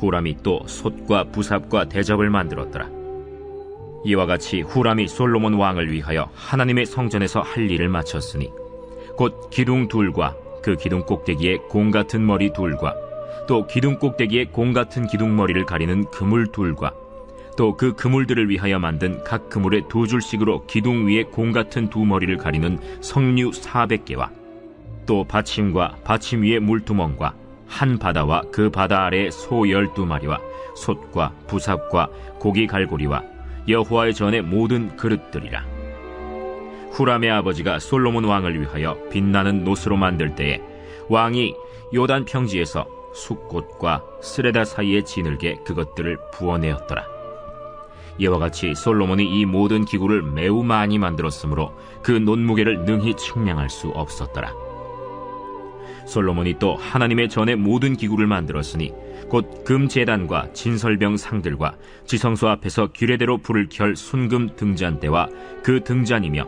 후람이 또 솥과 부삽과 대접을 만들었더라. 이와 같이 후람이 솔로몬 왕을 위하여 하나님의 성전에서 할 일을 마쳤으니 곧 기둥 둘과 그 기둥 꼭대기에 공 같은 머리 둘과 또 기둥 꼭대기에 공 같은 기둥 머리를 가리는 그물 둘과 또 그 그물들을 위하여 만든 각 그물에 두 줄씩으로 기둥 위에 공 같은 두 머리를 가리는 석류 400개와 또 받침과 받침 위에 물두멍과 한 바다와 그 바다 아래에 소 12마리와 솥과 부삽과 고기 갈고리와 여호와의 전의 모든 그릇들이라. 후람의 아버지가 솔로몬 왕을 위하여 빛나는 노스로 만들 때에 왕이 요단 평지에서 숫꽃과 스레다 사이에 지늘게 그것들을 부어내었더라. 이와 같이 솔로몬이 이 모든 기구를 매우 많이 만들었으므로 그 논무게를 능히 측량할 수 없었더라. 솔로몬이 또 하나님의 전의 모든 기구를 만들었으니 곧 금제단과 진설병 상들과 지성소 앞에서 규례대로 불을 켤 순금 등잔대와 그 등잔이며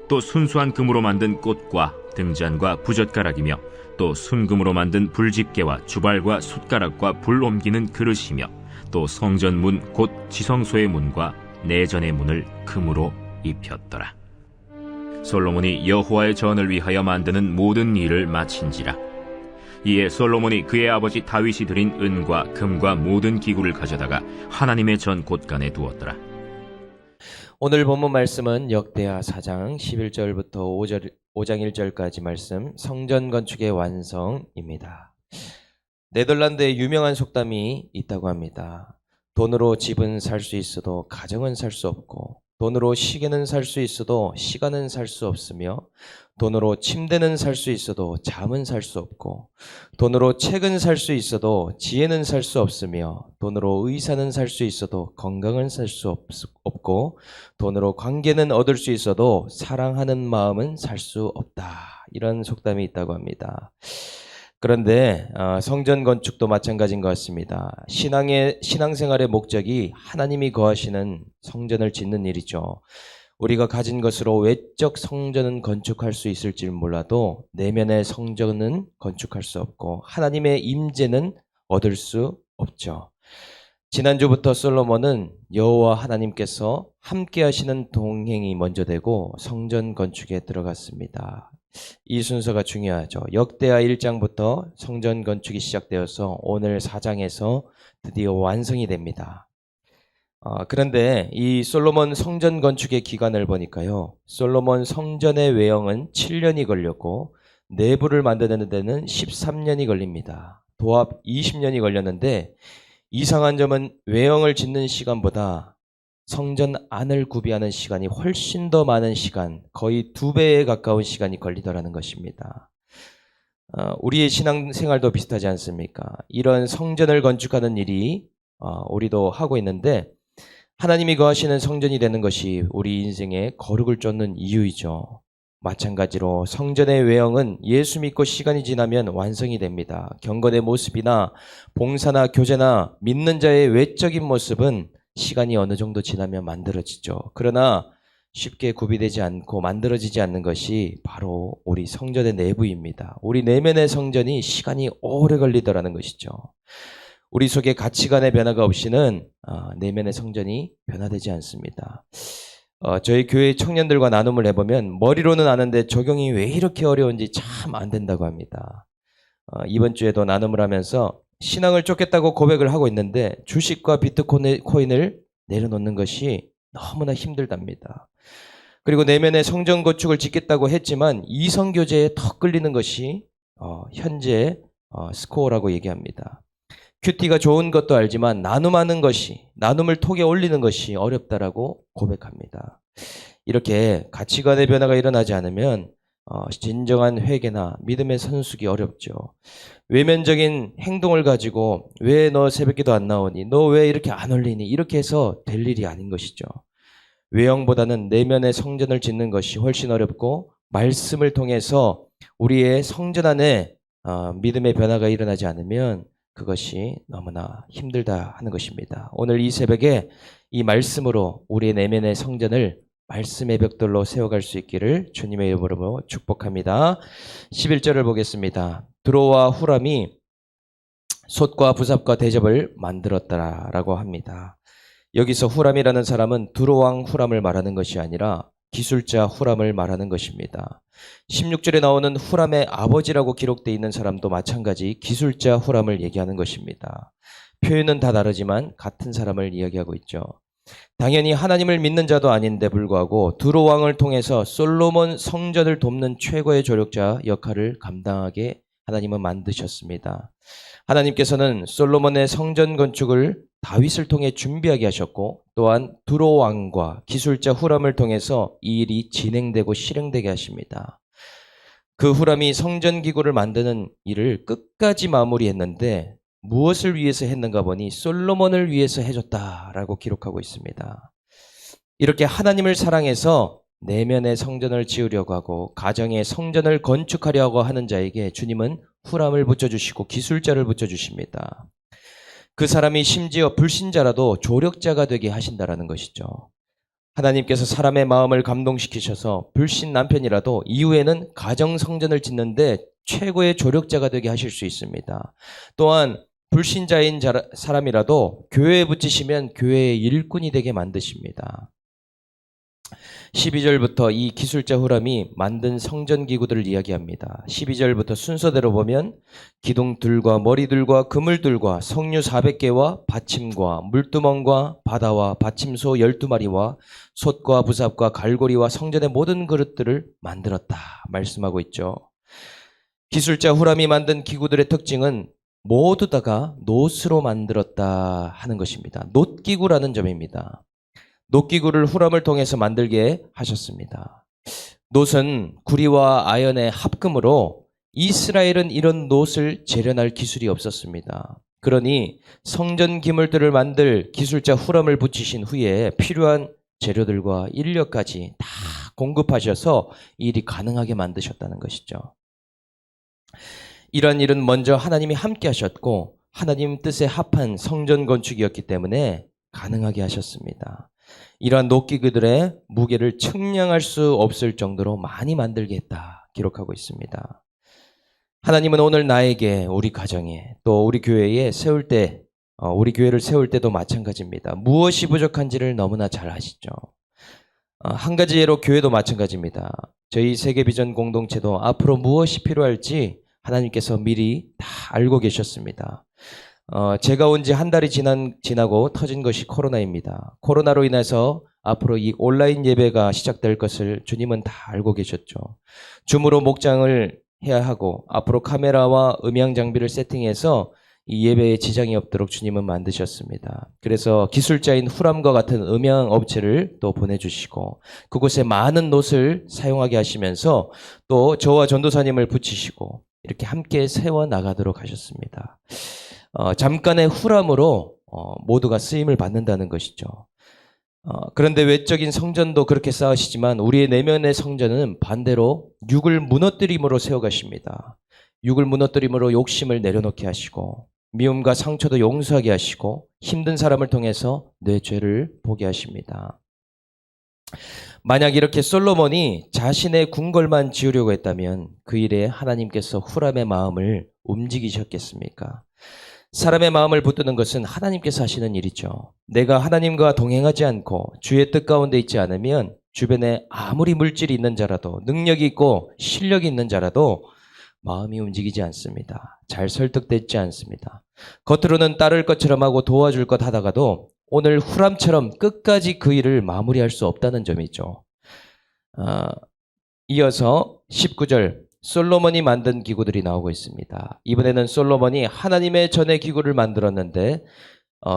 또 순수한 금으로 만든 꽃과 등잔과 부젓가락이며 또 순금으로 만든 불집게와 주발과 숟가락과 불 옮기는 그릇이며 또 성전 문 곧 지성소의 문과 내전의 문을 금으로 입혔더라. 솔로몬이 여호와의 전을 위하여 만드는 모든 일을 마친지라. 이에 솔로몬이 그의 아버지 다윗이 드린 은과 금과 모든 기구를 가져다가 하나님의 전 곳간에 두었더라. 오늘 본문 말씀은 역대하 4장 11절부터 5장 1절까지 말씀, 성전 건축의 완성입니다. 네덜란드에 유명한 속담이 있다고 합니다. 돈으로 집은 살 수 있어도 가정은 살 수 없고, 돈으로 시계는 살 수 있어도 시간은 살 수 없으며, 돈으로 침대는 살 수 있어도 잠은 살 수 없고, 돈으로 책은 살 수 있어도 지혜는 살 수 없으며, 돈으로 의사는 살 수 있어도 건강은 살 수 없고, 돈으로 관계는 얻을 수 있어도 사랑하는 마음은 살 수 없다. 이런 속담이 있다고 합니다. 그런데 성전 건축도 마찬가지인 것 같습니다. 신앙생활의 목적이 하나님이 거하시는 성전을 짓는 일이죠. 우리가 가진 것으로 외적 성전은 건축할 수 있을지 몰라도 내면의 성전은 건축할 수 없고 하나님의 임재는 얻을 수 없죠. 지난주부터 솔로몬은 여호와 하나님께서 함께 하시는 동행이 먼저 되고 성전 건축에 들어갔습니다. 이 순서가 중요하죠. 역대하 1장부터 성전 건축이 시작되어서 오늘 4장에서 드디어 완성이 됩니다. 그런데 이 솔로몬 성전 건축의 기간을 보니까요. 솔로몬 성전의 외형은 7년이 걸렸고 내부를 만드는 데는 13년이 걸립니다. 도합 20년이 걸렸는데 이상한 점은 외형을 짓는 시간보다 성전 안을 구비하는 시간이 훨씬 더 많은 시간, 거의 2배에 가까운 시간이 걸리더라는 것입니다. 우리의 신앙생활도 비슷하지 않습니까? 이런 성전을 건축하는 일이 우리도 하고 있는데 하나님이 거하시는 성전이 되는 것이 우리 인생의 거룩을 쫓는 이유이죠. 마찬가지로 성전의 외형은 예수 믿고 시간이 지나면 완성이 됩니다. 경건의 모습이나 봉사나 교제나 믿는 자의 외적인 모습은 시간이 어느 정도 지나면 만들어지죠. 그러나 쉽게 구비되지 않고 만들어지지 않는 것이 바로 우리 성전의 내부입니다. 우리 내면의 성전이 시간이 오래 걸리더라는 것이죠. 우리 속에 가치관의 변화가 없이는 내면의 성전이 변화되지 않습니다. 저희 교회 청년들과 나눔을 해보면 머리로는 아는데 적용이 왜 이렇게 어려운지 참 안 된다고 합니다. 이번 주에도 나눔을 하면서 신앙을 쫓겠다고 고백을 하고 있는데 주식과 비트코인을 내려놓는 것이 너무나 힘들답니다. 그리고 내면의 성전 건축을 짓겠다고 했지만 이성교제에 더 끌리는 것이 현재 스코어라고 얘기합니다. 큐티가 좋은 것도 알지만 나눔하는 것이, 나눔을 톡에 올리는 것이 어렵다라고 고백합니다. 이렇게 가치관의 변화가 일어나지 않으면 진정한 회개나 믿음의 선숙이 어렵죠. 외면적인 행동을 가지고 왜 너 새벽기도 안 나오니? 너 왜 이렇게 안 올리니? 이렇게 해서 될 일이 아닌 것이죠. 외형보다는 내면의 성전을 짓는 것이 훨씬 어렵고 말씀을 통해서 우리의 성전 안에 믿음의 변화가 일어나지 않으면 그것이 너무나 힘들다 하는 것입니다. 오늘 이 새벽에 이 말씀으로 우리의 내면의 성전을 말씀의 벽돌로 세워갈 수 있기를 주님의 이름으로 축복합니다. 11절을 보겠습니다. 드로와 후람이 솥과 부삽과 대접을 만들었다라고 합니다. 여기서 후람이라는 사람은 두로왕 후람을 말하는 것이 아니라 기술자 후람을 말하는 것입니다. 16절에 나오는 후람의 아버지라고 기록되어 있는 사람도 마찬가지 기술자 후람을 얘기하는 것입니다. 표현은 다 다르지만 같은 사람을 이야기하고 있죠. 당연히 하나님을 믿는 자도 아닌데 불구하고 두로왕을 통해서 솔로몬 성전을 돕는 최고의 조력자 역할을 감당하게 하나님은 만드셨습니다. 하나님께서는 솔로몬의 성전 건축을 다윗을 통해 준비하게 하셨고 또한 두로왕과 기술자 후람을 통해서 이 일이 진행되고 실행되게 하십니다. 그 후람이 성전 기구를 만드는 일을 끝까지 마무리했는데 무엇을 위해서 했는가 보니 솔로몬을 위해서 해줬다라고 기록하고 있습니다. 이렇게 하나님을 사랑해서 내면의 성전을 지으려고 하고 가정의 성전을 건축하려고 하는 자에게 주님은 후람을 붙여주시고 기술자를 붙여주십니다. 그 사람이 심지어 불신자라도 조력자가 되게 하신다라는 것이죠. 하나님께서 사람의 마음을 감동시키셔서 불신 남편이라도 이후에는 가정 성전을 짓는데 최고의 조력자가 되게 하실 수 있습니다. 또한 불신자인 사람이라도 교회에 붙이시면 교회의 일꾼이 되게 만드십니다. 12절부터 이 기술자 후람이 만든 성전 기구들을 이야기합니다. 12절부터 순서대로 보면 기둥들과 머리들과 그물들과 석류 400개와 받침과 물두멍과 바다와 받침소 12마리와 솥과 부삽과 갈고리와 성전의 모든 그릇들을 만들었다 말씀하고 있죠. 기술자 후람이 만든 기구들의 특징은 모두 다가 놋으로 만들었다 하는 것입니다. 놋기구라는 점입니다. 놋기구를 후람을 통해서 만들게 하셨습니다. 놋은 구리와 아연의 합금으로 이스라엘은 이런 놋을 재련할 기술이 없었습니다. 그러니 성전 기물들을 만들 기술자 후람을 붙이신 후에 필요한 재료들과 인력까지 다 공급하셔서 이 일이 가능하게 만드셨다는 것이죠. 이런 일은 먼저 하나님이 함께 하셨고 하나님 뜻에 합한 성전 건축이었기 때문에 가능하게 하셨습니다. 이러한 놋기구들의 무게를 측량할 수 없을 정도로 많이 만들게 했다 기록하고 있습니다. 하나님은 오늘 나에게 우리 가정에 또 우리 교회에 세울 때 우리 교회를 세울 때도 마찬가지입니다. 무엇이 부족한지를 너무나 잘 아시죠. 한 가지 예로 교회도 마찬가지입니다. 저희 세계비전 공동체도 앞으로 무엇이 필요할지 하나님께서 미리 다 알고 계셨습니다. 제가 온 지 한 달이 지나고 터진 것이 코로나입니다. 코로나로 인해서 앞으로 이 온라인 예배가 시작될 것을 주님은 다 알고 계셨죠. 줌으로 목장을 해야 하고 앞으로 카메라와 음향 장비를 세팅해서 이 예배에 지장이 없도록 주님은 만드셨습니다. 그래서 기술자인 후람과 같은 음향 업체를 또 보내주시고 그곳에 많은 놋을 사용하게 하시면서 또 저와 전도사님을 붙이시고 이렇게 함께 세워나가도록 하셨습니다. 잠깐의 후람으로 모두가 쓰임을 받는다는 것이죠. 그런데 외적인 성전도 그렇게 쌓으시지만 우리의 내면의 성전은 반대로 육을 무너뜨림으로 세워가십니다. 육을 무너뜨림으로 욕심을 내려놓게 하시고 미움과 상처도 용서하게 하시고 힘든 사람을 통해서 내 죄를 보게 하십니다. 만약 이렇게 솔로몬이 자신의 궁궐만 지으려고 했다면 그 일에 하나님께서 후람의 마음을 움직이셨겠습니까? 사람의 마음을 붙드는 것은 하나님께서 하시는 일이죠. 내가 하나님과 동행하지 않고 주의 뜻 가운데 있지 않으면 주변에 아무리 물질이 있는 자라도 능력이 있고 실력이 있는 자라도 마음이 움직이지 않습니다. 잘 설득되지 않습니다. 겉으로는 따를 것처럼 하고 도와줄 것 하다가도 오늘 후람처럼 끝까지 그 일을 마무리할 수 없다는 점이죠. 이어서 19절 솔로몬이 만든 기구들이 나오고 있습니다. 이번에는 솔로몬이 하나님의 전의 기구를 만들었는데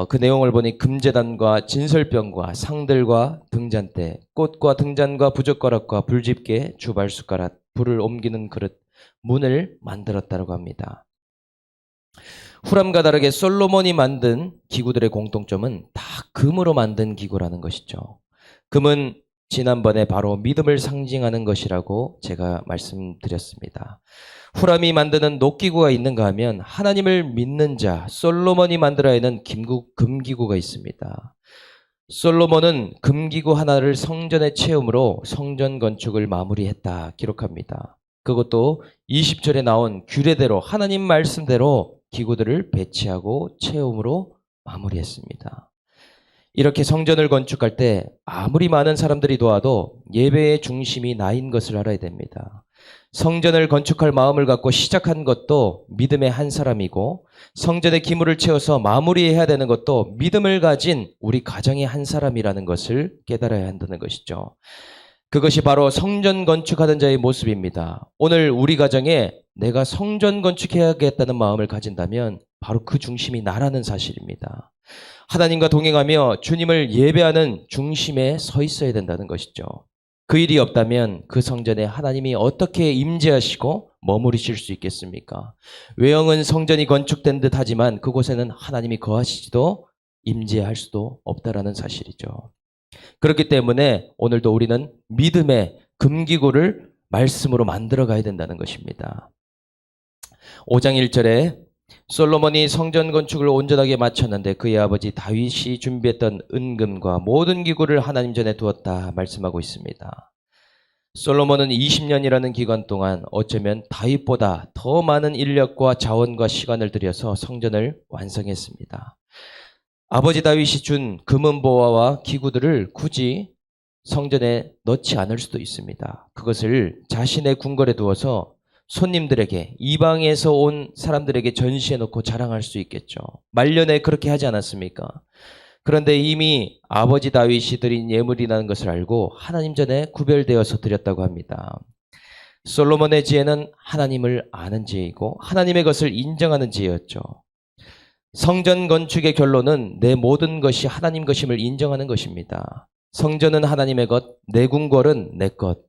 그 내용을 보니 금제단과 진설병과 상들과 등잔대, 꽃과 등잔과 부젓가락과 불집게, 주발숟가락, 불을 옮기는 그릇, 문을 만들었다고 합니다. 후람과 다르게 솔로몬이 만든 기구들의 공통점은 다 금으로 만든 기구라는 것이죠. 금은 지난번에 바로 믿음을 상징하는 것이라고 제가 말씀드렸습니다. 후람이 만드는 놋기구가 있는가 하면 하나님을 믿는 자 솔로몬이 만들어야 하는 금기구가 있습니다. 솔로몬은 금기구 하나를 성전에 채움으로 성전 건축을 마무리했다 기록합니다. 그것도 20절에 나온 규례대로 하나님 말씀대로 기구들을 배치하고 채움으로 마무리했습니다. 이렇게 성전을 건축할 때 아무리 많은 사람들이 도와도 예배의 중심이 나인 것을 알아야 됩니다. 성전을 건축할 마음을 갖고 시작한 것도 믿음의 한 사람이고, 성전의 기물을 채워서 마무리해야 되는 것도 믿음을 가진 우리 가정의 한 사람이라는 것을 깨달아야 한다는 것이죠. 그것이 바로 성전 건축하는 자의 모습입니다. 오늘 우리 가정에 내가 성전 건축해야겠다는 마음을 가진다면 바로 그 중심이 나라는 사실입니다. 하나님과 동행하며 주님을 예배하는 중심에 서 있어야 된다는 것이죠. 그 일이 없다면 그 성전에 하나님이 어떻게 임재하시고 머무르실 수 있겠습니까? 외형은 성전이 건축된 듯 하지만 그곳에는 하나님이 거하시지도 임재할 수도 없다라는 사실이죠. 그렇기 때문에 오늘도 우리는 믿음의 금기구를 말씀으로 만들어 가야 된다는 것입니다. 5장 1절에 솔로몬이 성전 건축을 온전하게 마쳤는데 그의 아버지 다윗이 준비했던 은금과 모든 기구를 하나님 전에 두었다 말씀하고 있습니다. 솔로몬은 20년이라는 기간 동안 어쩌면 다윗보다 더 많은 인력과 자원과 시간을 들여서 성전을 완성했습니다. 아버지 다윗이 준 금은보화와 기구들을 굳이 성전에 넣지 않을 수도 있습니다. 그것을 자신의 궁궐에 두어서 손님들에게, 이방에서 온 사람들에게 전시해 놓고 자랑할 수 있겠죠. 말년에 그렇게 하지 않았습니까? 그런데 이미 아버지 다윗이 드린 예물이라는 것을 알고 하나님 전에 구별되어서 드렸다고 합니다. 솔로몬의 지혜는 하나님을 아는 지혜이고 하나님의 것을 인정하는 지혜였죠. 성전 건축의 결론은 내 모든 것이 하나님 것임을 인정하는 것입니다. 성전은 하나님의 것, 내 궁궐은 내 것.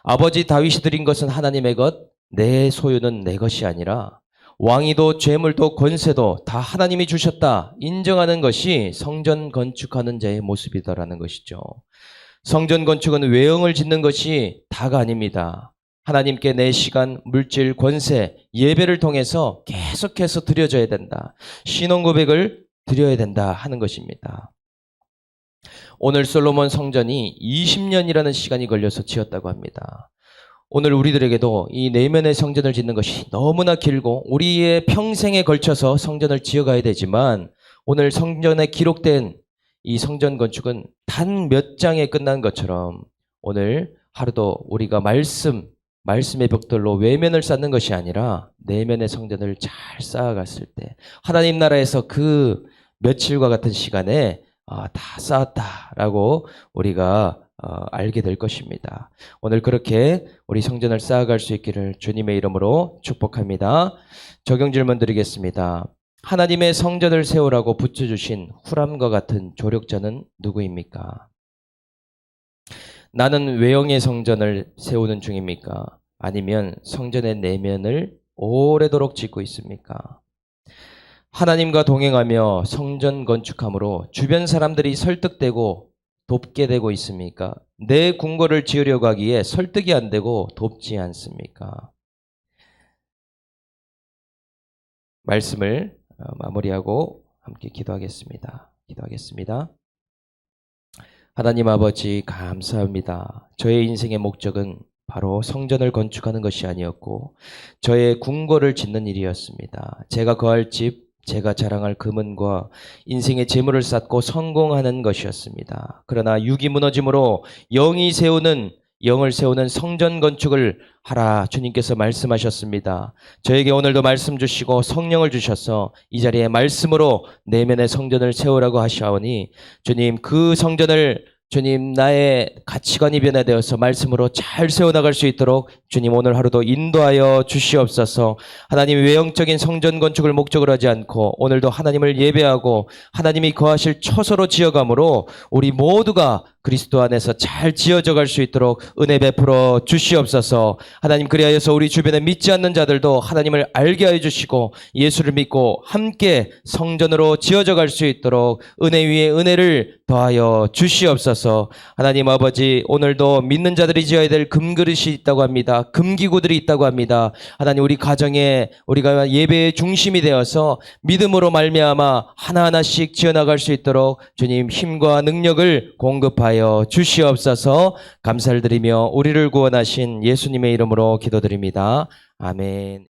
아버지 다윗이 드린 것은 하나님의 것, 내 소유는 내 것이 아니라 왕위도 죄물도 권세도 다 하나님이 주셨다 인정하는 것이 성전 건축하는 자의 모습이다라는 것이죠. 성전 건축은 외형을 짓는 것이 다가 아닙니다. 하나님께 내 시간, 물질, 권세, 예배를 통해서 계속해서 드려져야 된다. 신앙 고백을 드려야 된다 하는 것입니다. 오늘 솔로몬 성전이 20년이라는 시간이 걸려서 지었다고 합니다. 오늘 우리들에게도 이 내면의 성전을 짓는 것이 너무나 길고 우리의 평생에 걸쳐서 성전을 지어가야 되지만 오늘 성전에 기록된 이 성전 건축은 단 몇 장에 끝난 것처럼 오늘 하루도 우리가 말씀의 벽돌로 외면을 쌓는 것이 아니라 내면의 성전을 잘 쌓아갔을 때 하나님 나라에서 그 며칠과 같은 시간에 다 쌓았다라고 우리가 알게 될 것입니다. 오늘 그렇게 우리 성전을 쌓아갈 수 있기를 주님의 이름으로 축복합니다. 적용 질문 드리겠습니다. 하나님의 성전을 세우라고 붙여주신 후람과 같은 조력자는 누구입니까? 나는 외형의 성전을 세우는 중입니까? 아니면 성전의 내면을 오래도록 짓고 있습니까? 하나님과 동행하며 성전 건축함으로 주변 사람들이 설득되고 돕게 되고 있습니까? 내 궁궐을 지으려고 하기에 설득이 안 되고 돕지 않습니까? 말씀을 마무리하고 함께 기도하겠습니다. 하나님 아버지 감사합니다. 저의 인생의 목적은 바로 성전을 건축하는 것이 아니었고 저의 궁궐을 짓는 일이었습니다. 제가 거할 집, 제가 자랑할 금은과 인생의 재물을 쌓고 성공하는 것이었습니다. 그러나 육이 무너짐으로 영을 세우는 성전 건축을 하라 주님께서 말씀하셨습니다. 저에게 오늘도 말씀 주시고 성령을 주셔서 이 자리에 말씀으로 내면의 성전을 세우라고 하시오니 주님 그 성전을 주님 나의 가치관이 변화되어서 말씀으로 잘 세워나갈 수 있도록 주님 오늘 하루도 인도하여 주시옵소서. 하나님 외형적인 성전 건축을 목적으로 하지 않고 오늘도 하나님을 예배하고 하나님이 거하실 처소로 지어감으로 우리 모두가 그리스도 안에서 잘 지어져 갈 수 있도록 은혜 베풀어 주시옵소서. 하나님 그리하여서 우리 주변에 믿지 않는 자들도 하나님을 알게 하여 주시고 예수를 믿고 함께 성전으로 지어져 갈 수 있도록 은혜 위에 은혜를 더하여 주시옵소서. 하나님 아버지 오늘도 믿는 자들이 지어야 될 금그릇이 있다고 합니다. 금기구들이 있다고 합니다. 하나님 우리 가정에 우리가 예배의 중심이 되어서 믿음으로 말미암아 하나하나씩 지어나갈 수 있도록 주님 힘과 능력을 공급하여 주시옵소서. 감사를 드리며 우리를 구원하신 예수님의 이름으로 기도드립니다. 아멘.